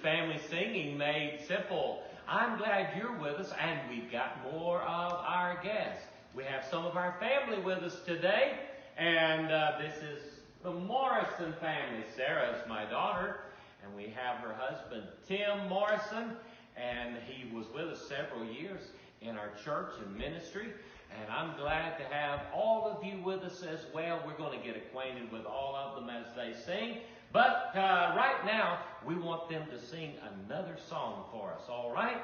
Family Singing made simple. I'm glad you're with us, and we've got more of our guests. We have some of our family with us today, and this is the Morrison family. Sarah is my daughter, and we have her husband, Tim Morrison, and he was with us several years in our church and ministry. And I'm glad to have all of you with us as well. We're going to get acquainted with all of them as they sing. But right now, we want them to sing another song for us, all right?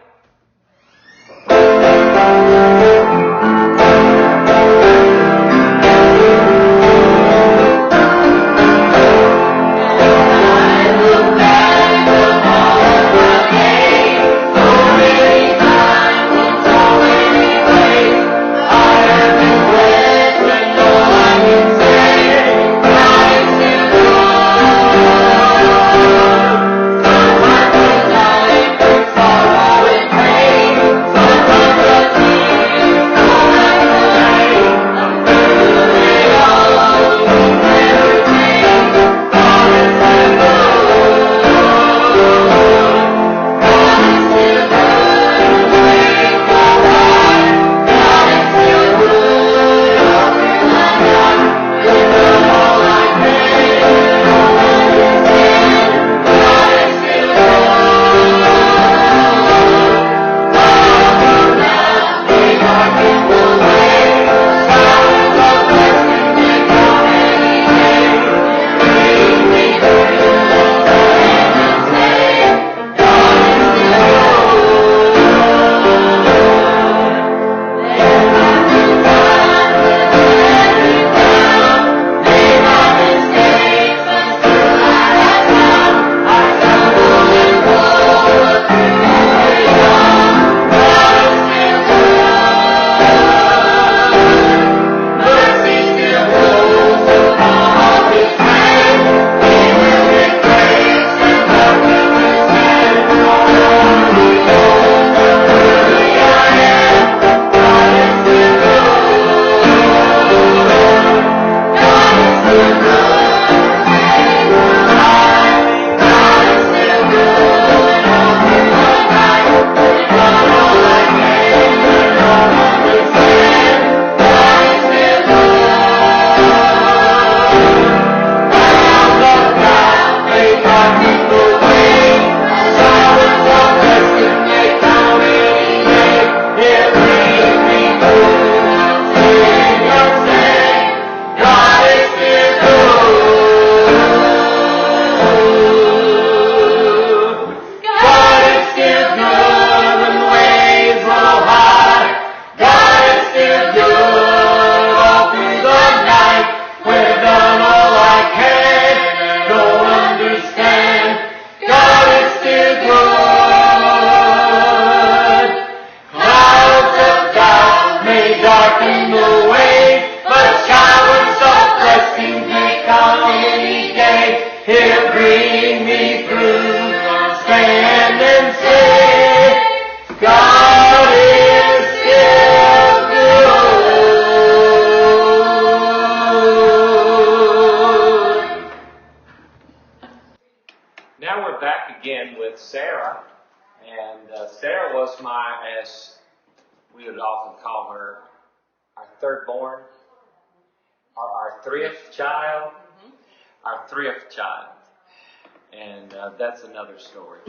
That's another story.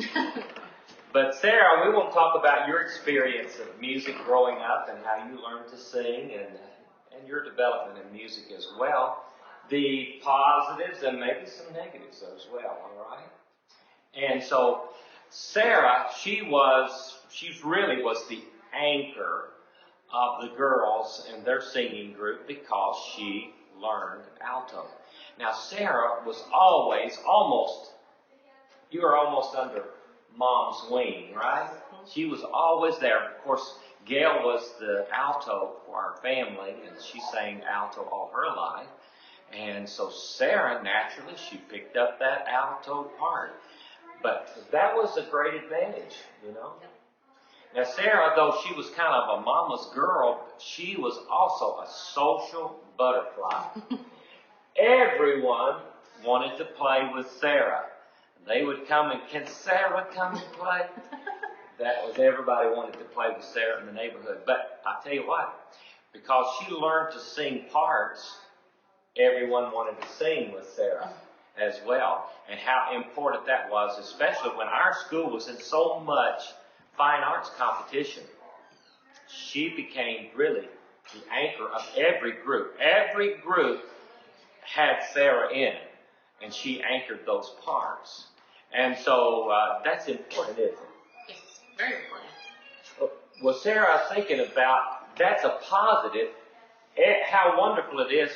But Sarah, we want to talk about your experience of music growing up and how you learned to sing and your development in music as well. The positives and maybe some negatives as well, all right? And so Sarah, she really was the anchor of the girls and their singing group because she learned alto. Now Sarah was you were almost under Mom's wing, right? She was always there. Of course, Gail was the alto for our family, and she sang alto all her life. And so Sarah, naturally, she picked up that alto part. But that was a great advantage, you know. Now, Sarah, though she was kind of a mama's girl, she was also a social butterfly. Everyone wanted to play with Sarah. They would come and, can Sarah come and play? That was, everybody wanted to play with Sarah in the neighborhood. But I tell you what, because she learned to sing parts, everyone wanted to sing with Sarah as well. And how important that was, especially when our school was in so much fine arts competition. She became really the anchor of every group. Every group had Sarah in, and she anchored those parts. And so that's important, isn't it? Yes, very important. Well, Sarah, I was thinking about, that's a positive, how wonderful it is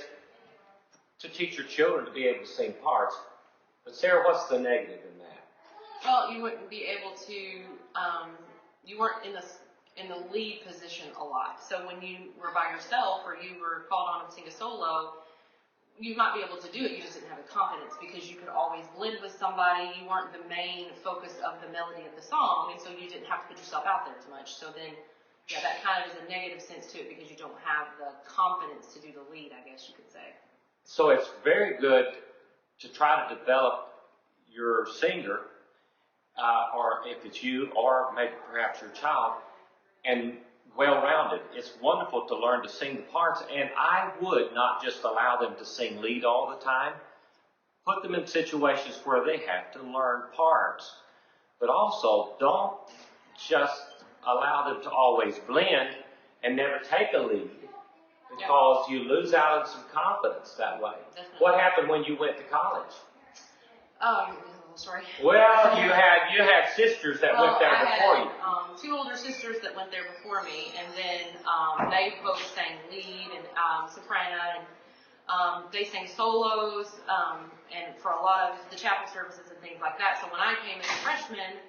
to teach your children to be able to sing parts. But Sarah, what's the negative in that? Well, you wouldn't be able to, you weren't in the lead position a lot. So when you were by yourself or you were called on to sing a solo, you might be able to do it, you just didn't have the confidence because you could always blend with somebody. You weren't the main focus of the melody of the song, and so you didn't have to put yourself out there too much. So then, yeah, that kind of is a negative sense to it because you don't have the confidence to do the lead, I guess you could say. So it's very good to try to develop your singer, or if it's you, or maybe perhaps your child, and well-rounded. It's wonderful to learn to sing the parts, and I would not just allow them to sing lead all the time. Put them in situations where they have to learn parts. But also, don't just allow them to always blend and never take a lead, because you lose out on some confidence that way. Definitely. What happened when you went to college? Oh, sorry. Well, you had sisters that went there before you. I had 2 older sisters that went there before me, and then they both sang lead and soprano, and they sang solos, and for a lot of the chapel services and things like that. So when I came as a freshman,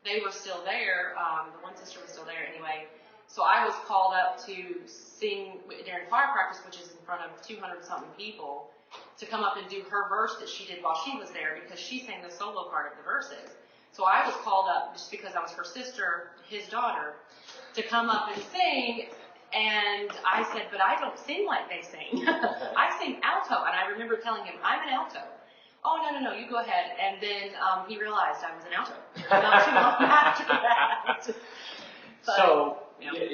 they were still there. The one sister was still there anyway. So I was called up to sing during choir practice, which is in front of 200-something people, to come up and do her verse that she did while she was there because she sang the solo part of the verses. So I was called up just because I was her sister, his daughter, to come up and sing. And I said, but I don't sing like they sing. I sing alto. And I remember telling him, I'm an alto. Oh, no, you go ahead. And then he realized I was an alto. Not too long after that. But,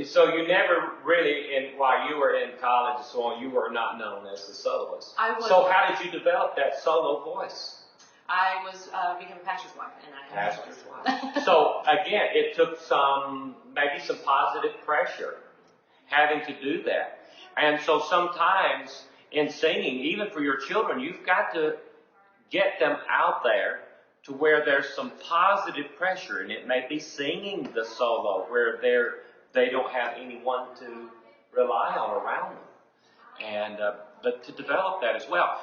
so you never really, while you were in college and so on, you were not known as a soloist. I was. So how did you develop that solo voice? I was became a pastor's wife, and I had pastor's wife. So again, it took maybe some positive pressure having to do that. And so sometimes in singing, even for your children, you've got to get them out there to where there's some positive pressure, and it may be singing the solo where they don't have anyone to rely on around them, and but to develop that as well.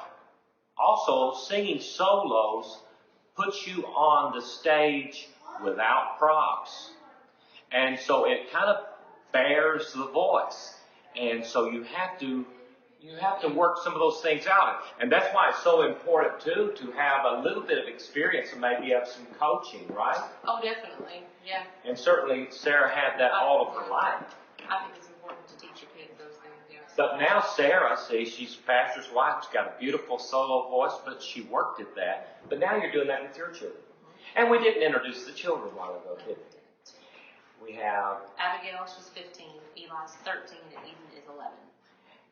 Also, singing solos puts you on the stage without props, and so it kind of bears the voice, and so you have to work some of those things out. And that's why it's so important, too, to have a little bit of experience and maybe have some coaching, right? Oh, definitely, yeah. And certainly Sarah had that all of her life. I think it's important to teach your kids those things, yes. But now Sarah, see, she's pastor's wife. She's got a beautiful solo voice, but she worked at that. But now you're doing that with your children. And we didn't introduce the children a while ago, did we? We have Abigail, she's 15, Eli's 13, and Eden is 11.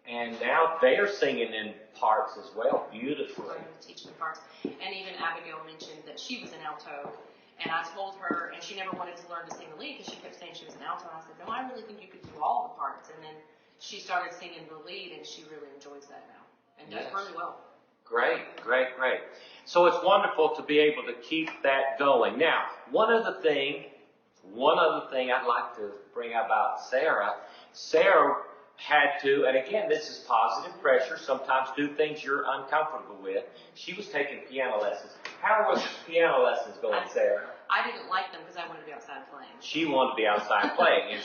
And now they are singing in parts as well, beautifully. We're going to teach them parts. And even Abigail mentioned that she was an alto. And I told her, and she never wanted to learn to sing the lead because she kept saying she was an alto. And I said, no, I really think you could do all the parts. And then she started singing the lead, and she really enjoys that now. And does really well. Great. So it's wonderful to be able to keep that going. Now, one other thing I'd like to bring up about Sarah. Sarah had to, and again, this is positive pressure, sometimes do things you're uncomfortable with. She was taking piano lessons. How was piano lessons going, Sarah? I didn't like them because I wanted to be outside playing. She wanted to be outside playing,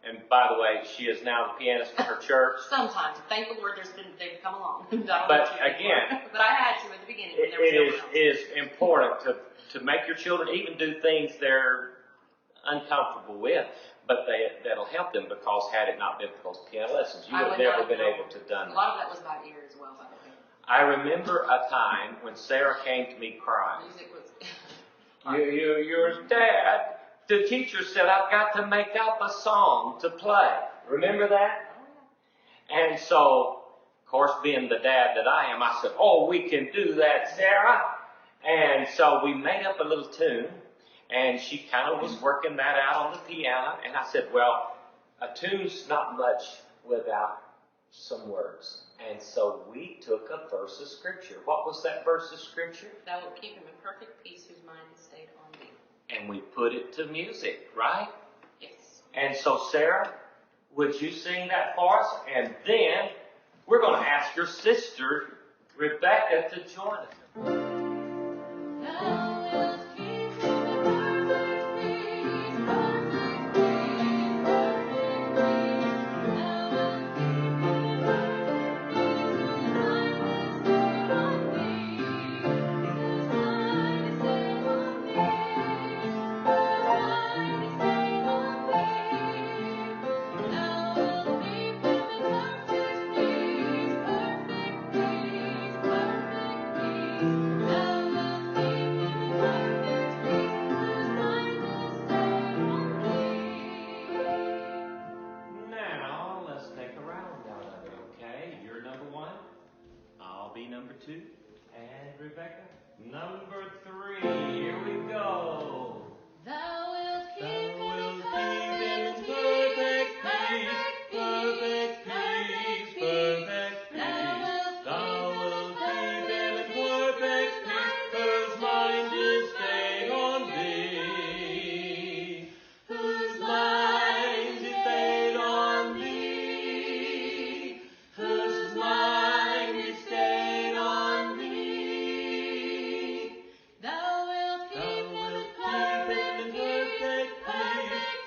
and by the way, she is now the pianist for her church. Sometimes. Thank the Lord they've come along. But again, but I had to at the beginning. It is important to make your children even do things they're uncomfortable with, but that'll help them, because had it not been for those piano lessons, you would have never been able to have done that. A lot of that was by ear as well, by the way. I remember a time when Sarah came to me crying. Music was Your dad, the teacher said, I've got to make up a song to play. Remember that? And so, of course, being the dad that I am, I said, oh, we can do that, Sarah. And so we made up a little tune, and she kind of was working that out on the piano. And I said, well, a tune's not much without some words. And so we took a verse of scripture. What was that verse of scripture? Thou wilt keep him in perfect peace whose mind is stayed on thee. And we put it to music, right? Yes. And so, Sarah, would you sing that for us? And then we're going to ask your sister, Rebecca, to join us. Number 2, and Rebecca, number 3. Here we go. Thou wilt keep him in perfect peace, perfect peace, perfect peace. Thou wilt keep him in perfect peace, whose mind is stayed on thee, whose mind is stayed on thee, whose mind is stayed on thee. Thou wilt keep him in perfect peace,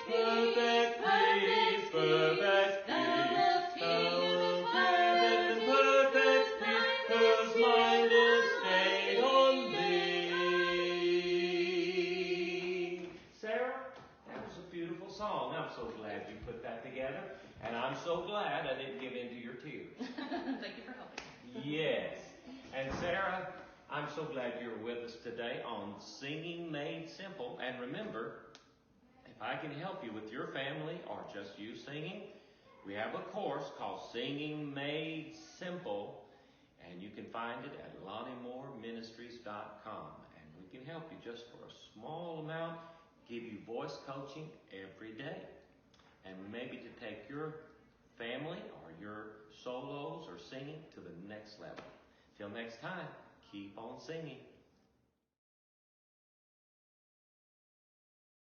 perfect peace, perfect peace. Thou wilt keep him in perfect peace, whose mind is stayed on thee. Sarah, that was a beautiful song. I'm so glad you put that together, and I'm so glad I didn't give in to your tears. Thank you for helping. Yes. And Sarah, I'm so glad you're with us today on Singing Made Simple. And remember, if I can help you with your family or just you singing, we have a course called Singing Made Simple, and you can find it at LonnieMooreMinistries.com. And we can help you just for a small amount, give you voice coaching every day, and maybe to take your family or your solos or singing to the next level. Till next time, keep on singing.